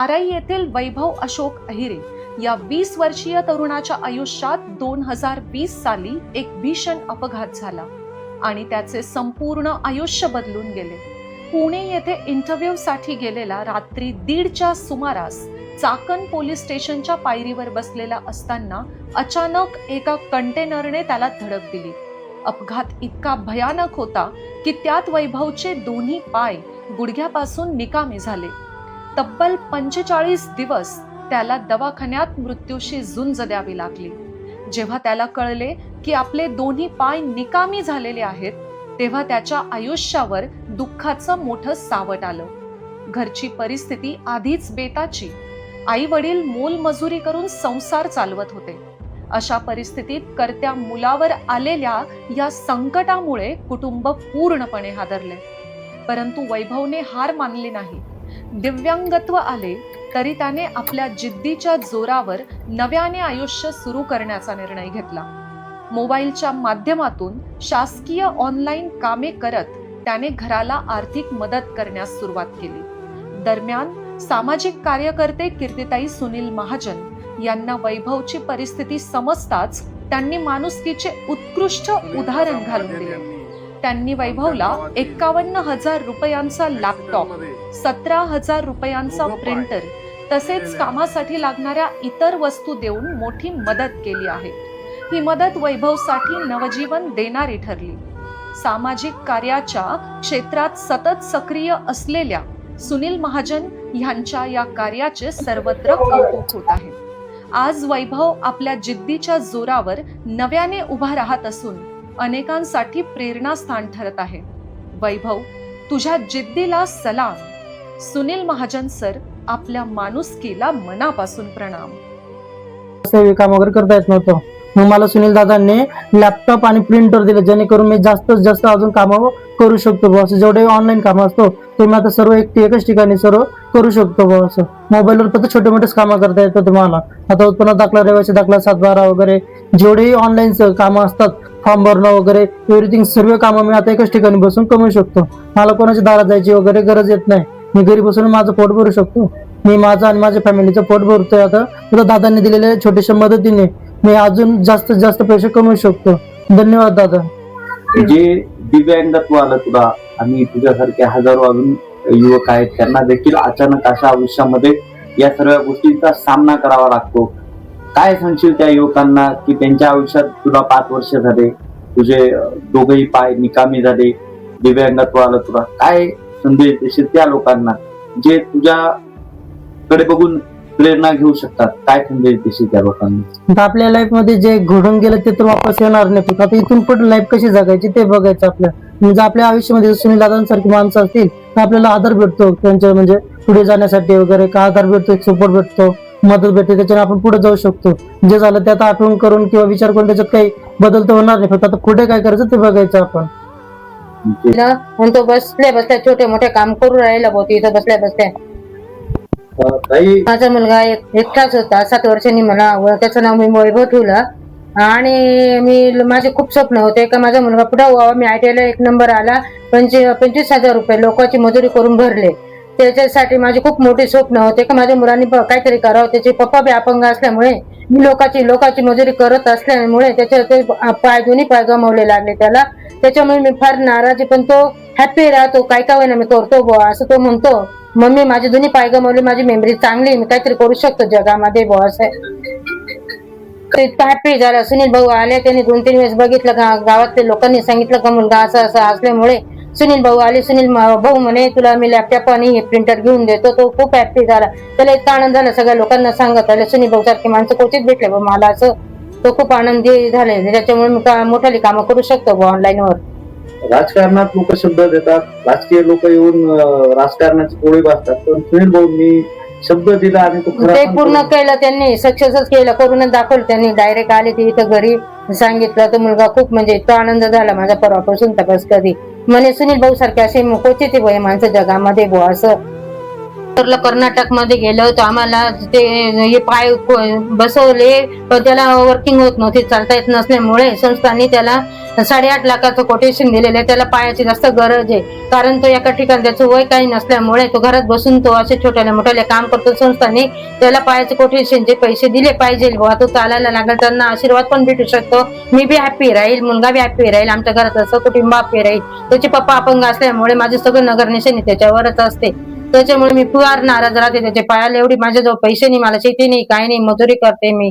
आराई येथील वैभव अशोक अहिरे या 20 वर्षीय तरुणाच्या आयुष्यात 2020 साली एक भीषण अपघात झाला आणि त्याचे संपूर्ण आयुष्य बदलून गेले. पुणे येथे इंटरव्ह्यू साठी गेलेला रात्री 1:30च्या सुमारास चाकण पोलीस स्टेशनच्या पायरीवर बसलेला असताना अचानक एका कंटेनरने त्याला धडक दिली. अपघात इतका भयानक होता की त्यात वैभवचे दोन्ही पाय गुडघ्यापासून निकामी झाले. तब्बल 45 दिवस त्याला दवाखान्यात मृत्यूशी झुंज द्यावी लागली. जेव्हा त्याला कळले की आपले दोन्ही पाय निकामी झालेले आहेत, तेव्हा त्याच्या आयुष्यावर दुःखाचं मोठं सावट आलं. घरची परिस्थिती आधीच बेताची. आई वडील मोलमजुरी करून संसार चालवत होते. अशा परिस्थितीत कर्त्या मुलावर आलेल्या या संकटामुळे कुटुंब पूर्णपणे हादरले. परंतु वैभवने हार मानली नाही. दिव्यांगत्व आले तरी त्याने आपल्या जिद्दीच्या जोरावर नव्याने आयुष्य सुरू करण्याचा निर्णय घेतला. मोबाईलच्या माध्यमातून शासकीय ऑनलाईन कामे करत त्याने घराला आर्थिक मदत करण्यास सुरुवात केली. दरम्यान सामाजिक कार्यकर्ते कीर्तिताई सुनील महाजन यांना वैभवची परिस्थिती समजताच त्यांनी माणुसकीचे उत्कृष्ट उदाहरण घालून दिले. त्यांनी वैभवला 51,000 रुपयांचा लॅपटॉप, 17,000 रुपयांचा प्रिंटर तसेच कामासाठी लागणाऱ्या इतर वस्तू देऊन मोठी मदत केली आहे. ही मदत वैभवसाठी नवजीवन देणारी ठरली. सामाजिक कार्याच्या क्षेत्रात सतत सक्रिय असलेल्या सुनील महाजन यांच्या या कार्याचे सर्वत्र कौतुक होत आहे. आज वैभव आपल्या जिद्दीच्या जोरावर नव्याने उभा राहत असून अनेकांसाठी प्रेरणास्थान ठरत आहे. वैभव, तुझ्या जिद्दीला सलाम. सुनील महाजन सर, आपल्या माणुसकीला मनापासून प्रणाम. काम वगैरे करता येत नव्हतं, मग मला सुनील दादांनी लॅपटॉप आणि प्रिंटर दिले, जेणेकरून मी जास्तीत जास्त अजून कामं करू शकतो. असं जेवढे ऑनलाईन कामं असतो ते मी आता सर्व एकच ठिकाणी सर्व करू शकतो. असं मोबाईलवर फक्त छोटे मोठेच कामं करता येतात तुम्हाला. आता उत्पन्न दाखला, रहिवासी दाखला, 7/12 वगैरे जेवढेही ऑनलाईन कामं असतात, फॉर्म भरणं वगैरे एव्हरीथिंग सर्व कामं मी आता एकच ठिकाणी बसून कमवू शकतो. मला कोणाच्या दारात जायची वगैरे गरज येत नाही. मी घरी बसून माझं पोट भरू शकतो. मी माझं आणि माझ्या फॅमिलीचं पोट भरतोय. आता दादांनी दिलेल्या छोट्याशा मदतीने मी अजून जास्तीत जास्त पैसे कमवू शकतो. धन्यवाद दादा. जे दिव्यांगत्व आलं तुला आणि तुझ्यासारखे हजारो अजून युवक आहेत, त्यांना देखील अचानक अशा आयुष्यामध्ये या सर्व गोष्टींचा सामना करावा लागतो. काय सांगशील त्या युवकांना की त्यांच्या आयुष्यात तुला 5 वर्ष झाले, तुझे दोघही पाय निकामी झाले, दिव्यांगत्व आलं तुला, काय संदेश देशील त्या लोकांना जे तुझ्याकडे बघून प्रेरणा घेऊ शकतात? काय संदेश देशील त्या लोकांना? आपल्या लाईफ मध्ये जे घडून गेलं ते तर वापस येणार नाही. आता इथून पुढे लाईफ कशी जगायची ते बघायचं आपल्या. म्हणजे आपल्या आयुष्यामध्ये सुनील दादांसारखी माणसं असतील तर आपल्याला आधार भेटतो त्यांच्या म्हणजे पुढे जाण्यासाठी वगैरे. का आधार भेटतो, एक सपोर्ट भेटतो, मदत भेटते, त्याच्याने आपण पुढे जाऊ शकतो. जे झालं ते आता आठवण करून किंवा विचार करून त्याच्यात काही बदल तर होणार नाही. फक्त आता पुढे काय करायचं ते बघायचं आपण. तो बसल्या छोटे मोठे काम करू राहिला होती इथं बसल्या. माझा मुलगा एकटाच होता, 7 वर्षांनी. मला त्याचं नाव मी वैभव ठेवलं. आणि माझे खूप स्वप्न होते का माझा मुलगा पुढे व्हावा. मी ITI ला 1 नंबर आला. 25,000 रुपये लोकांची मजुरी करून भरले. त्याच्यासाठी माझे खूप मोठे स्वप्न होते की माझ्या मुलांनी काहीतरी करावं. त्याचे पप्पा बी अपंग असल्यामुळे मी लोकांची मजुरी करत असल्यामुळे त्याचे दोन्ही पाय गमावले लागले त्याला. त्याच्यामुळे मी फार नाराज. पण तो हॅपी राहतो, काय काय ना मी करतो बुवा असं तो म्हणतो. मम्मी, माझे दोन्ही पाय गमावले, माझी मेमरी चांगली, मी काहीतरी करू शकतो जगामध्ये बुवा असं. इतका हॅपी झाला. सुनील भाऊ आले, त्यांनी 2-3 वेळेस बघितलं. गावातल्या लोकांनी सांगितलं का मुलगा असं असं असल्यामुळे सुनील भाऊ आले. सुनील भाऊ म्हणे तुला मी लॅपटॉप आणि हे प्रिंटर घेऊन देतो. तो खूप हॅपी झाला. त्याला इतका आनंद झाला. सगळ्या लोकांना सांगत आले सुनील भाऊ सारखे माणसं क्वचित भेटले मला असं. तो खूप आनंदी झाले. त्याच्यामुळे मी मोठाली कामं करू शकतो ऑनलाईन वर. राजकारणात लोक शब्द देतात, राजकीय लोक येऊन राजकारणाची पोळी बसतात, पण सुनील भाऊंनी शब्द दिला आणि तो ते पूर्ण केलं. त्यांनी सक्सेसच केलं, करूनच दाखवलं त्यांनी. डायरेक्ट आले ते इथं घरी सांगितलं. तो मुलगा खूप म्हणजे इतका आनंद झाला माझा परवापासून तपास कधी. म्हणे सुनील भाऊ सारखे असे क्वचित माणसं जगामध्ये बुवा असं. कर्नाटक मध्ये गेलो तर आम्हाला ते पाय बसवले, पण त्याला वर्किंग होत नव्हती, चालता येत नसल्यामुळे संस्थांनी त्याला 8.5 लाखाचं कोटेशन दिलेलं आहे. त्याला पायाची जास्त गरज आहे, कारण तो एका ठिकाणी त्याचं वय काही नसल्यामुळे तो घरात बसून तो असे छोट्याले मोठ्याले काम करतो संस्थांनी. त्याला पायाचे कोटेशनचे पैसे दिले पाहिजे बुवा, तो चालायला लागेल, त्यांना आशीर्वाद पण भेटू शकतो. मी बी हॅप्पी राहील, मुलगा बी हॅप्पी राहील, आमच्या घरात असं कुटुंब हॅप्पी राहील. त्याचे पप्पा अपंग असल्यामुळे माझे सगळं नगरनिशाणी त्याच्यावरच असते. त्याच्यामुळे मी फार नाराज राहते त्याच्या पायाला. एवढी माझ्याजवळ पैसे नाही, मला शेती नाही, काही नाही, मजुरी करते मी.